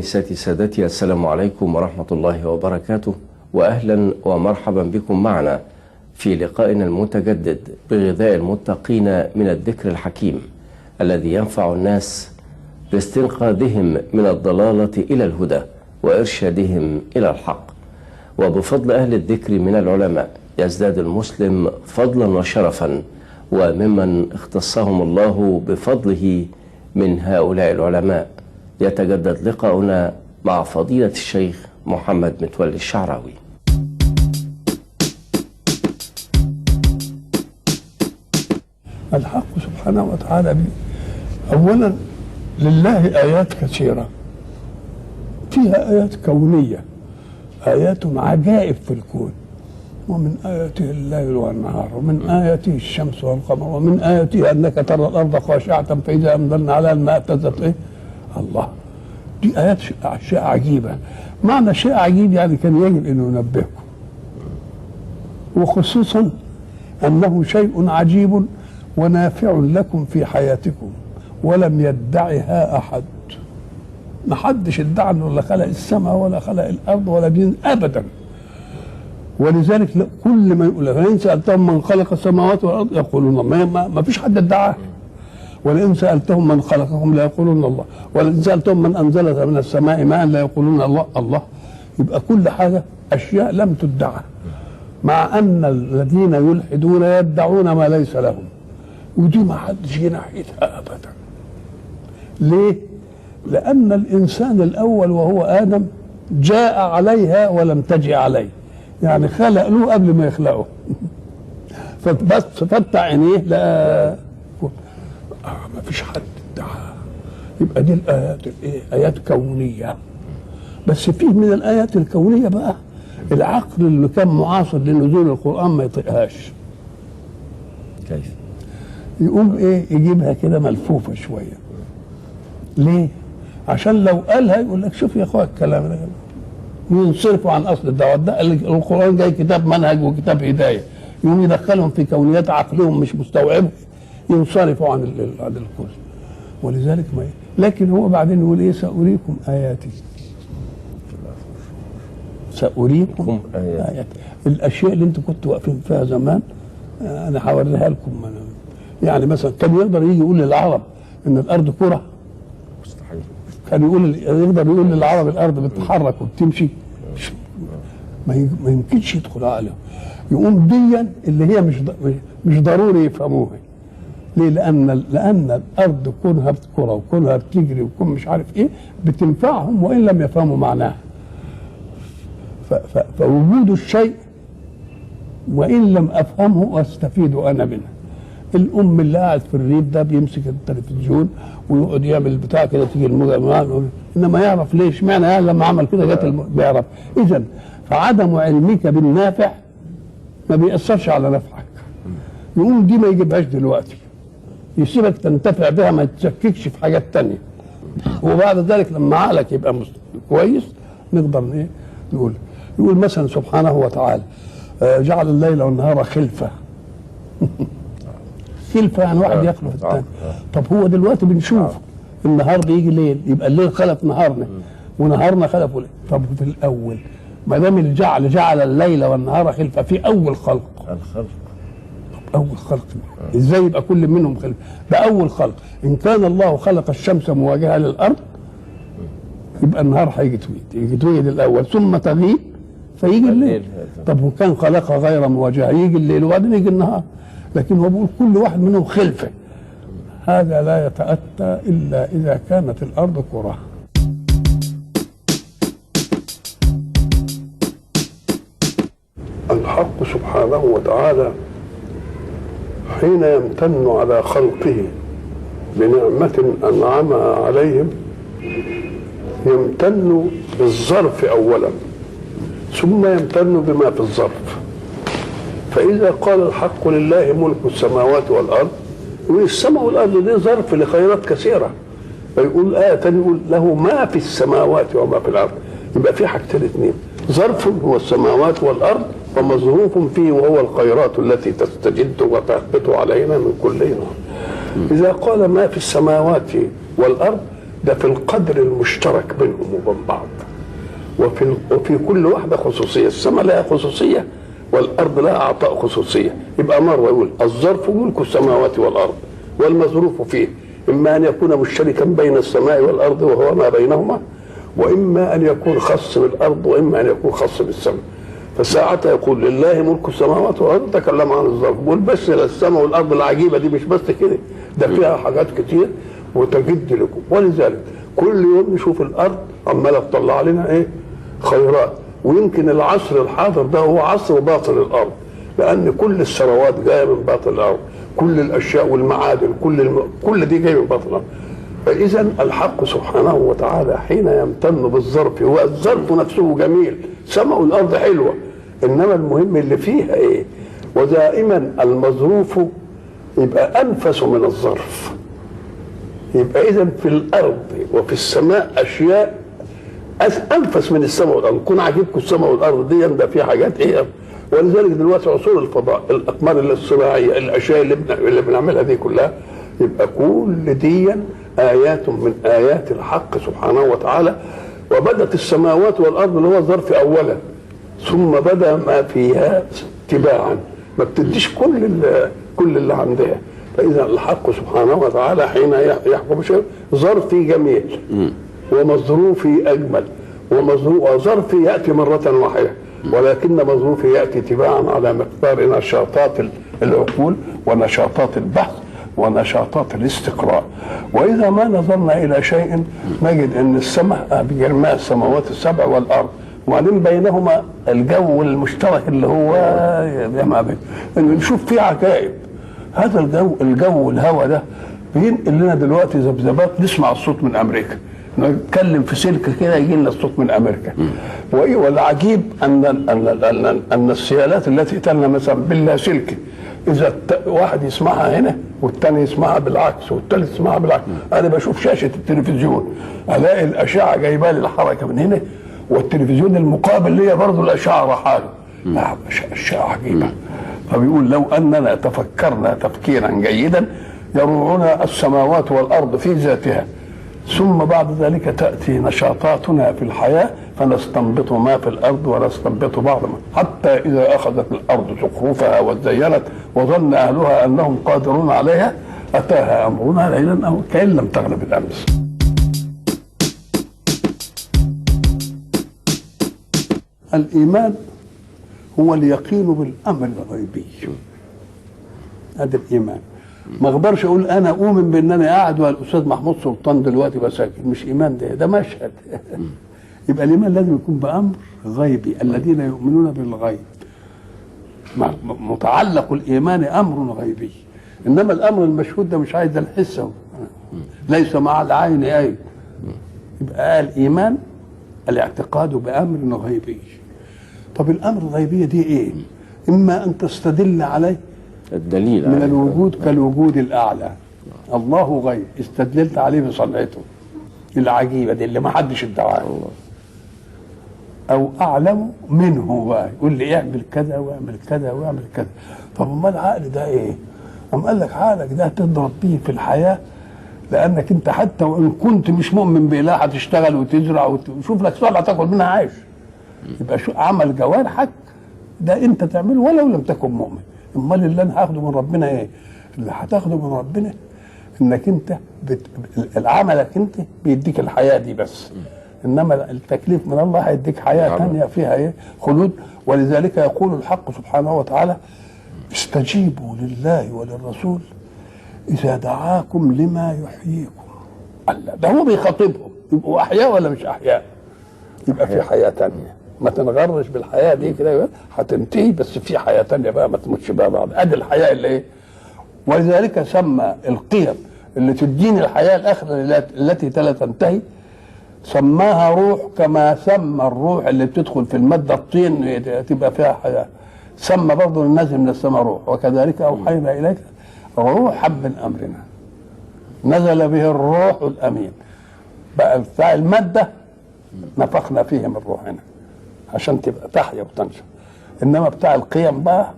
أنساتي سادتي، السلام عليكم ورحمة الله وبركاته، وأهلا ومرحبا بكم معنا في لقائنا المتجدد بغذاء المتقين من الذكر الحكيم الذي ينفع الناس باستنقاذهم من الضلالة إلى الهدى وإرشادهم إلى الحق. وبفضل أهل الذكر من العلماء يزداد المسلم فضلا وشرفا، وممن اختصهم الله بفضله من هؤلاء العلماء يتجدد لقاؤنا مع فضيلة الشيخ محمد متولي الشعراوي. الحق سبحانه وتعالى أولا لله آيات كثيرة، فيها آيات كونية، آيات عجائب في الكون، ومن آياته الليل والنهار، ومن آياته الشمس والقمر، ومن آياته أنك ترى الأرض خاشعة فإذا أنزلنا عليها الماء اهتزت. الله، دي آيات أشياء عجيبة. معنى شيء عجيب يعني كان يجب أن ينبهكم، وخصوصا أنه شيء عجيب ونافع لكم في حياتكم ولم يدعها أحد. ما حدش ادعى انه لا خلق السماء ولا خلق الارض ولا دين ابدا. ولذلك كل ما يقول فإن سألتهم من خلق السماوات والارض يقولون ما فيش حد ادعاه. ولئن سألتهم من خلقهم لا يقولون الله، ولئن سألتهم من انزل من السماء ماء لا يقولون الله. الله، يبقى كل حاجه اشياء لم تدعى، مع ان الذين يلحدون يدعون ما ليس لهم، ودي ما حدش جه ناحيتها ابدا. ليه؟ لأن الإنسان الأول وهو آدم جاء عليها ولم تجي عليه، يعني خلق له قبل ما يخلقه. فبس فتح عينيه لا ما فيش حد ادعى. يبقى دي الآيات الإيه؟ آيات كونية. بس فيه من الآيات الكونية بقى العقل اللي كان معاصر لنزول القرآن ما يطيقهاش. كيف؟ يقوم إيه؟ يجيبها كده ملفوفة شوية. ليه؟ عشان لو قالها يقول لك شوف يا اخويا الكلام ده، ينصرفوا عن اصل الدعوه. ده القران جاي كتاب منهج وكتاب هدايه، يقوم يدخلهم في كونيات عقلهم مش مستوعبه، ينصرفوا عن الكل. ولذلك ما لكن هو بعدين يقول ايه؟ سأريكم آياتي. سأريكم آياتي. الاشياء اللي انتم كنتوا واقفين فيها زمان انا هوريها لكم. يعني مثلا كان يقدر يجي يقول للعرب ان الارض كره؟ كان يقدر يقول للعرب الارض بتتحرك وبتمشي؟ ما يمكنش يدخل عقله. يقوم ديا اللي هي مش ضروري يفهموها. ليه؟ لان الارض كونها بتكره وكونها بتجري وكون مش عارف ايه بتنفعهم وان لم يفهموا معناها. فوجود الشيء وان لم افهمه استفيد انا منه. الام اللي قاعد في الريف ده بيمسك التلفزيون ويقعد يعمل بتاع كده، تيجي الموجة، انما يعرف ليش معنى يعني لما عمل كده جت بيعرف. اذا فعدم علمك بالنافع ما بيأثرش على نفعك. يقوم دي ما يجيبهاش دلوقتي، يسيبك تنتفع بها ما تشككش في حاجات تانية. وبعد ذلك لما عقلك يبقى كويس نقدر ايه يقول مثلا سبحانه وتعالى جعل الليل والنهار خلفة. خلفة يعني واحد يخلف الثاني. طب هو دلوقتي بنشوف النهار بيجي ليل، يبقى الليل خلف نهارنا ونهارنا خلفه ليل. طب في الاول ما دام جعل الليل والنهار خلفة في اول خلق. طب اول خلق ازاي يبقى كل منهم خلفة؟ ده اول خلق. ان كان الله خلق الشمس مواجهة للارض يبقى النهار هيجي يتوجد الاول ثم تغيب فيجي الليل. طب وكان خلقها غير مواجهة يجي الليل وبعدين يجي النهار. لكن هو بيقول كل واحد منهم خلفه. هذا لا يتأتى إلا إذا كانت الأرض كرة. الحق سبحانه وتعالى حين يمتن على خلقه بنعمة أنعمها عليهم يمتن بالظرف أولا ثم يمتن بما في الظرف. فإذا قال الحق لله ملك السماوات والأرض، والسماء والأرض دي ظرف لخيرات كثيرة. فيقول آية تانية يقول له ما في السماوات وما في الأرض. يبقى في حاجتين اثنين، ظرف هو السماوات والأرض ومظروف فيه وهو الخيرات التي تستجد وتهبط علينا من كل نوع. إذا قال ما في السماوات والأرض ده في القدر المشترك بينهم وبين بعض، وفي كل واحده خصوصيه. السماء لها خصوصيه والارض لها اعطاء خصوصيه. يبقى مره يقول الظرف ملك السماوات والارض والمظروف فيه اما ان يكون مشتركا بين السماء والارض وهو ما بينهما، واما ان يكون خاص بالارض واما ان يكون خاص بالسماء. فساعتها يقول لله ملك السماوات والارض، تكلم عن الظرف، بيقول بس السماء والارض العجيبه دي مش بس كده، ده فيها حاجات كتير وتجد لكم. ولذلك كل يوم نشوف الارض عماله تطلع لنا ايه؟ خيرات. ويمكن العصر الحاضر ده هو عصر باطن الارض، لان كل الثروات جايه من باطن الارض، كل الاشياء والمعادن كل دي جايه من باطن الارض. فاذا الحق سبحانه وتعالى حين يمتن بالظرف، هو الظرف نفسه جميل، سماء الارض حلوه، انما المهم اللي فيها ايه. ودائما المظروف يبقى انفس من الظرف. يبقى اذا في الارض وفي السماء اشياء انفس من السماء والارض. كون عاجبكم السماء والارض دي، ده في حاجات ايه. ولذلك دلوقتي عصور الفضاء، الاقمار الصناعيه، الاشياء اللي بنعملها دي كلها، يبقى كل دي ايات من ايات الحق سبحانه وتعالى. وبدت السماوات والارض اللي هو الظرف اولا، ثم بدا ما فيها تباعا، ما بتديش كل اللي عندها. فاذا الحق سبحانه وتعالى حين يحكم شيء، ظرفي جميل ومظروفي اجمل، وظرفي ياتي مره واحده، ولكن مظروفي ياتي تباعا على مقدار نشاطات العقول ونشاطات البحث ونشاطات الاستقراء. واذا ما نظرنا الى شيء نجد ان السماء بجرماء السماوات السبع والارض، وبعدين بينهما الجو المشترك اللي هو نشوف فيه عجائب. هذا الجو الهواء ده بينقل لنا دلوقتي ذبذبات، نسمع الصوت من امريكا، نتكلم في سلك كده يجي لنا الصوت من امريكا. والعجيب ان السيالات التي تلنا مثلا باللاسلكي، اذا واحد يسمعها هنا والثاني يسمعها بالعكس والثالث يسمعها بالعكس. انا بشوف شاشه التلفزيون الاقي الاشعه جايبه لي الحركه من هنا، والتلفزيون المقابل ليا برضه الاشعه راحاله. اشعه عجيبه. فبيقول لو اننا تفكرنا تفكيرا جيدا يروعنا السماوات والارض في ذاتها، ثم بعد ذلك تأتي نشاطاتنا في الحياة فنستنبط ما في الأرض ونستنبط بعض ما، حتى إذا أخذت الأرض زخرفها وزينت وظن أهلها أنهم قادرون عليها أتاها أمرنا ليلا أو كأن لم تغن بالأمس. الإيمان هو اليقين بالأمر الغيبي. هذا الإيمان. ما اقدرش اقول انا اؤمن بان انا قاعد والاستاذ محمود سلطان دلوقتي بساكن، مش ايمان، ده مشهد. يبقى الايمان لازم يكون بامر غيبي، الذين يؤمنون بالغيب متعلق الايمان امر غيبي. انما الامر المشهود ده مش عايز الحس، ليس مع العين عين. يبقى الايمان الاعتقاد بامر غيبي. طب الامر الغيبي دي ايه؟ اما ان تستدل عليه الدليل من الوجود كالوجود الأعلى، الله غيب، استدللت عليه بصنعته العجيبة دي اللي ما حدش ادعاها. أو أعلم منه بقى، يقول لي اعمل كذا واعمل كذا واعمل كذا. طب أمال العقل ده إيه؟ أم قال لك عقلك ده تضرب بيه في الحياة، لأنك أنت حتى وإن كنت مش مؤمن بإله هتشتغل وتزرع وتشوف لك صالحة تاكل منها عيش. يبقى شو عمل جوارحك ده أنت تعمله ولو لم تكن مؤمن. امال اللي انا هاخده من ربنا ايه؟ اللي هتاخده من ربنا انك انت عملك انت بيديك الحياه دي بس، انما التكليف من الله هيديك حياه ثانيه فيها ايه؟ خلود. ولذلك يقول الحق سبحانه وتعالى استجيبوا لله وللرسول اذا دعاكم لما يحييكم. الله ده هو بيخاطبهم، يبقوا احياء ولا مش احياء؟ يبقى في حياه ثانيه، ما تنغرش بالحياه دي كده هتنتهي، بس في حياه ثانيه بقى ما تموتش بقى بعض. ادي الحياه اللي ايه. ولذلك سمى القيم اللي تديني الحياه الاخره التي لا تنتهي سماها روح، كما سمى الروح اللي بتدخل في الماده الطين تبقى فيها حياه، سمى برضه النازل من السماء روح. وكذلك اوحينا اليك روحا من امرنا نزل به الروح الامين. بقى بتاع الماده نفخنا فيه من روحنا عشان تبقى تحيا وتنشا، انما بتاع القيم بقى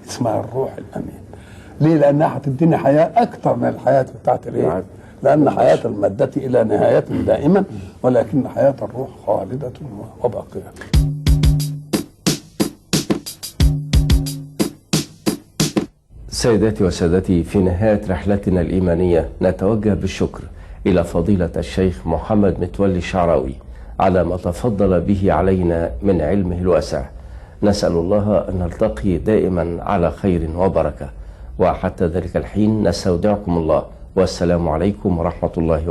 اسمها الروح الامين. ليه؟ لانها هتديني حياه اكتر من الحياه بتاعت الايه؟ لأن حياة المادة إلى نهاية دائما، ولكن حياة الروح خالدة وباقية. سيداتي وسادتي، في نهاية رحلتنا الإيمانية نتوجه بالشكر إلى فضيلة الشيخ محمد متولي الشعراوي على ما تفضل به علينا من علمه الواسع. نسأل الله أن نلتقي دائما على خير وبركة، وحتى ذلك الحين نستودعكم الله، والسلام عليكم ورحمة الله وبركاته.